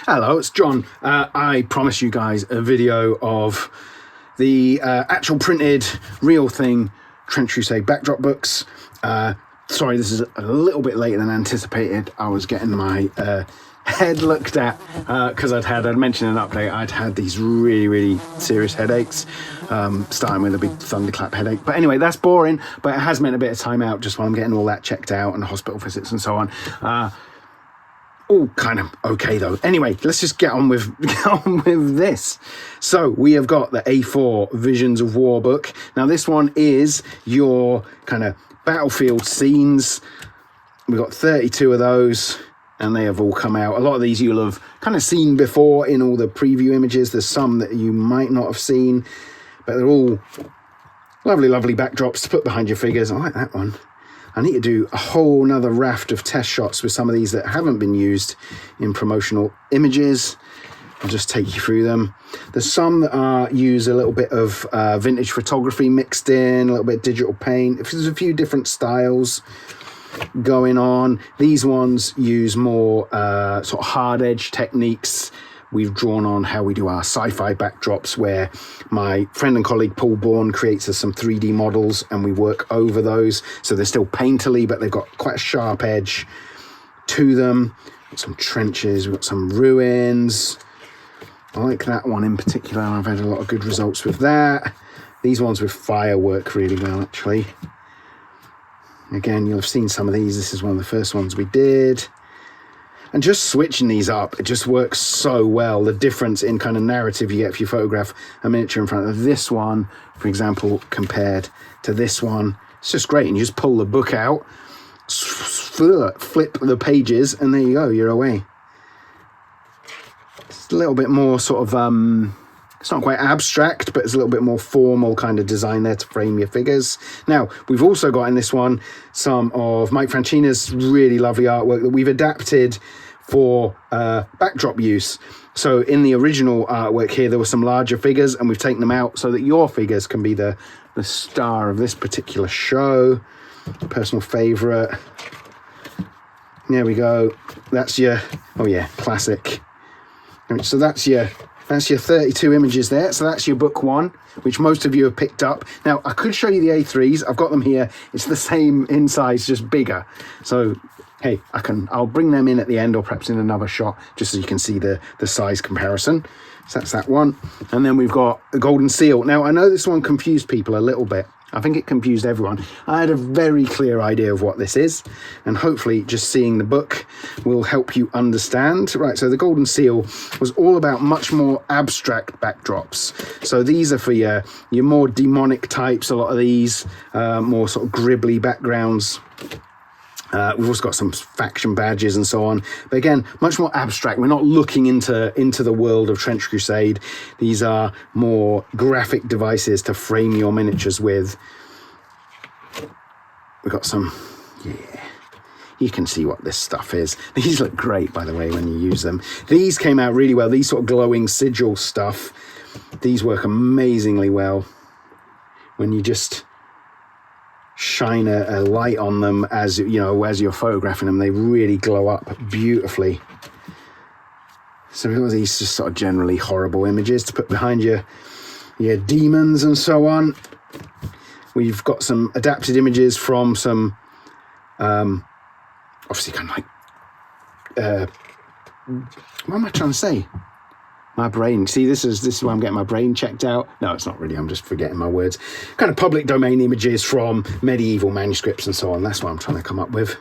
Hello, it's John. I promised you guys a video of the actual printed real thing Trench Crusade Backdrop Books. Sorry, this is a little bit later than anticipated. I was getting my head looked at because I'd mentioned in an update, I'd had these really serious headaches, starting with a big thunderclap headache. But anyway, that's boring, but it has meant a bit of time out just while I'm getting all that checked out and hospital visits and so on. All kind of okay though. Anyway, let's just get on with this. So we have got the A4 Visions of War book. Now this one is your kind of battlefield scenes. We've got 32 of those and they have all come out. A lot of these you'll have kind of seen before in all the preview images. There's some that you might not have seen, but they're all lovely backdrops to put behind your figures. I like that one. I need to do a whole nother raft of test shots with some of these that haven't been used in promotional images. I'll just take you through them. There's some that use a little bit of vintage photography mixed in, a little bit of digital paint. There's a few different styles going on. These ones use more sort of hard edge techniques. We've drawn on how we do our sci-fi backdrops, where my friend and colleague Paul Bourne creates us some 3D models and we work over those. So they're still painterly, but they've got quite a sharp edge to them. Got some trenches, we've got some ruins. I like that one in particular. I've had a lot of good results with that. These ones with fire work really well, actually. Again, you'll have seen some of these. This is one of the first ones we did. And just switching these up, it just works so well. The difference in kind of narrative you get if you photograph a miniature in front of this one, for example, compared to this one. It's just great. And you just pull the book out, flip the pages, and there you go, you're away. It's a little bit more sort of, it's not quite abstract, but it's a little bit more formal kind of design there to frame your figures. Now, we've also got in this one some of Mike Francina's really lovely artwork that we've adapted for backdrop use. So in the original artwork here, there were some larger figures and we've taken them out so that your figures can be the star of this particular show. Personal favorite. There we go. That's your, oh yeah, classic. So that's your 32 images there. So that's your book one, which most of you have picked up. Now, I could show you the A3s. I've got them here. It's the same in size, just bigger. So, hey, I'll bring them in at the end or perhaps in another shot, just so you can see the size comparison. So that's that one. And then we've got the Golden Seal. Now, I know this one confused people a little bit. I think it confused everyone. I had a very clear idea of what this is, and hopefully just seeing the book will help you understand. Right, so the Golden Seal was all about much more abstract backdrops. So these are for your more demonic types, a lot of these, more sort of gribbly backgrounds. We've also got some faction badges and so on, but again, much more abstract. We're not looking into the world of Trench Crusade. These are more graphic devices to frame your miniatures with. We've got some, yeah, you can see what this stuff is. These look great, by the way, when you use them. These came out really well. These sort of glowing sigil stuff, these work amazingly well when you just shine a light on them as you know, as you're photographing them. They really glow up beautifully. So we've got these just sort of generally horrible images to put behind your demons and so on. We've got some adapted images from some obviously kind of like what am I trying to say? My brain. See, this is why I'm getting my brain checked out. No, it's not really. I'm just forgetting my words. Kind of public domain images from medieval manuscripts and so on. That's what I'm trying to come up with.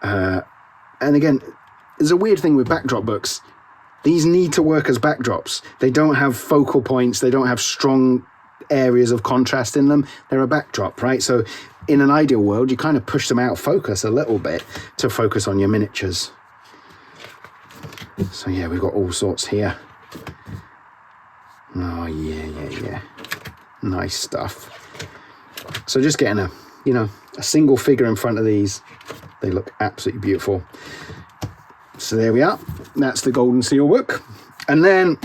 And again, there's a weird thing with backdrop books. These need to work as backdrops. They don't have focal points. They don't have strong areas of contrast in them. They're a backdrop, right? So in an ideal world, you kind of push them out of focus a little bit to focus on your miniatures. So yeah, we've got all sorts here. Oh yeah. Nice stuff. So just getting a single figure in front of these, they look absolutely beautiful. So there we are. That's the Golden Seal book. And then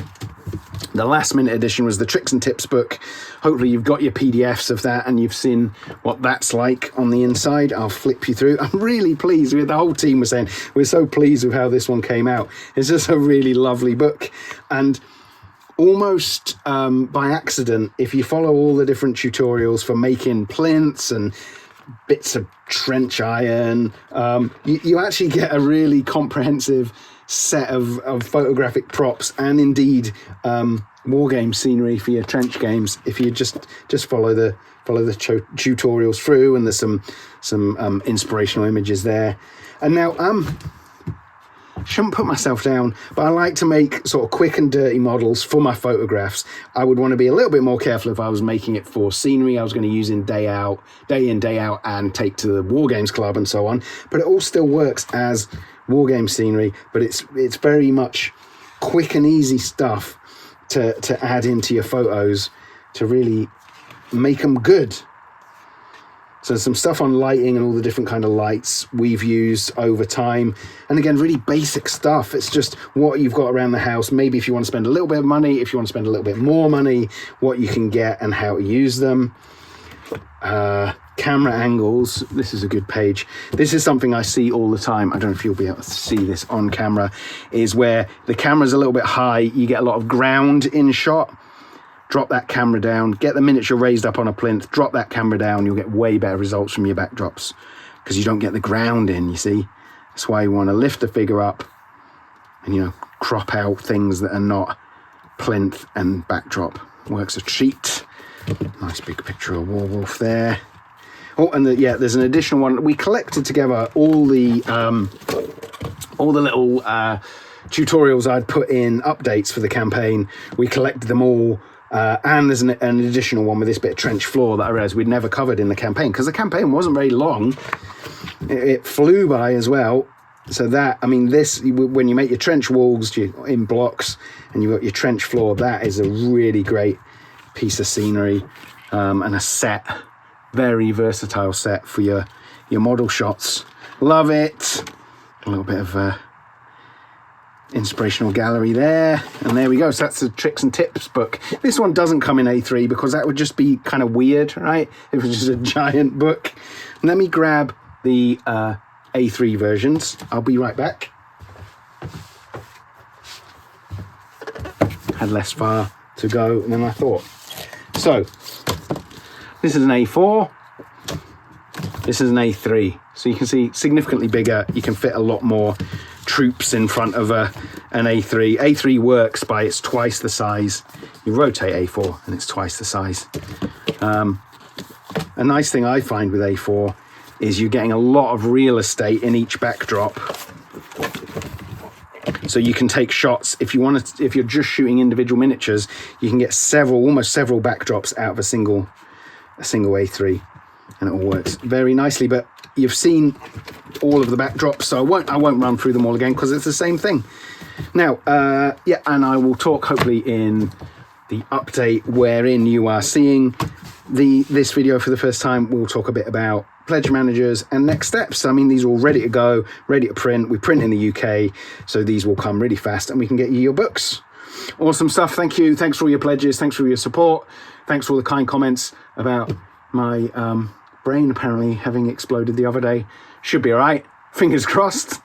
The last minute edition was the Tricks and Tips book. Hopefully you've got your PDFs of that and you've seen what that's like on the inside. I'll flip you through. I'm really pleased with, the whole team was saying, we're so pleased with how this one came out. It's just a really lovely book. And almost by accident, if you follow all the different tutorials for making plinths and bits of trench iron, you actually get a really comprehensive set of photographic props and indeed war game scenery for your trench games if you just follow the tutorials through, and there's some inspirational images there. And now shouldn't put myself down, but I like to make sort of quick and dirty models for my photographs. I would want to be a little bit more careful if I was making it for scenery I was going to use in, day in, day out, and take to the War Games Club and so on. But it all still works as war game scenery, but it's very much quick and easy stuff to add into your photos to really make them good. So some stuff on lighting and all the different kind of lights we've used over time. And again, really basic stuff. It's just what you've got around the house. Maybe if you want to spend a little bit of money, if you want to spend a little bit more money, what you can get and how to use them. Camera angles. This is a good page. This is something I see all the time. I don't know if you'll be able to see this on camera, is where the camera's a little bit high. You get a lot of ground in shot. Drop that camera down, get the miniature raised up on a plinth, drop that camera down, you'll get way better results from your backdrops because you don't get the ground in, you see. That's why you want to lift the figure up and, you know, crop out things that are not plinth and backdrop. Works a treat. Nice big picture of Warwolf there. Oh, and yeah, there's an additional one. We collected together all the little tutorials I'd put in updates for the campaign. We collected them all. And there's an additional one with this bit of trench floor that I realized we'd never covered in the campaign because the campaign wasn't very long. It flew by as well. So that, I mean, this, when you make your trench walls in blocks and you've got your trench floor, that is a really great piece of scenery and a set, very versatile set for your model shots. Love it. A little bit of inspirational gallery there, and there we go. So that's the Tricks and Tips book. This one doesn't come in A3 because that would just be kind of weird, right? It was just a giant book. Let me grab the A3 versions. I'll be right back. Had less far to go than I thought. So this is an A4. This is an A3. So you can see significantly bigger. You can fit a lot more troops in front of an A3. A3 works by it's twice the size. You rotate A4 and it's twice the size. A nice thing I find with A4 is you're getting a lot of real estate in each backdrop. So you can take shots if you want to. If you're just shooting individual miniatures, you can get almost several backdrops out of a single A3, and it all works very nicely. But you've seen all of the backdrops, so I won't run through them all again because it's the same thing. Now, yeah, and I will talk hopefully in the update wherein you are seeing this video for the first time. We'll talk a bit about pledge managers and next steps. I mean, these are all ready to go, ready to print. We print in the UK, so these will come really fast and we can get you your books. Awesome stuff. Thank you. Thanks for all your pledges. Thanks for your support. Thanks for all the kind comments about my brain apparently having exploded the other day. Should be all right. Fingers crossed.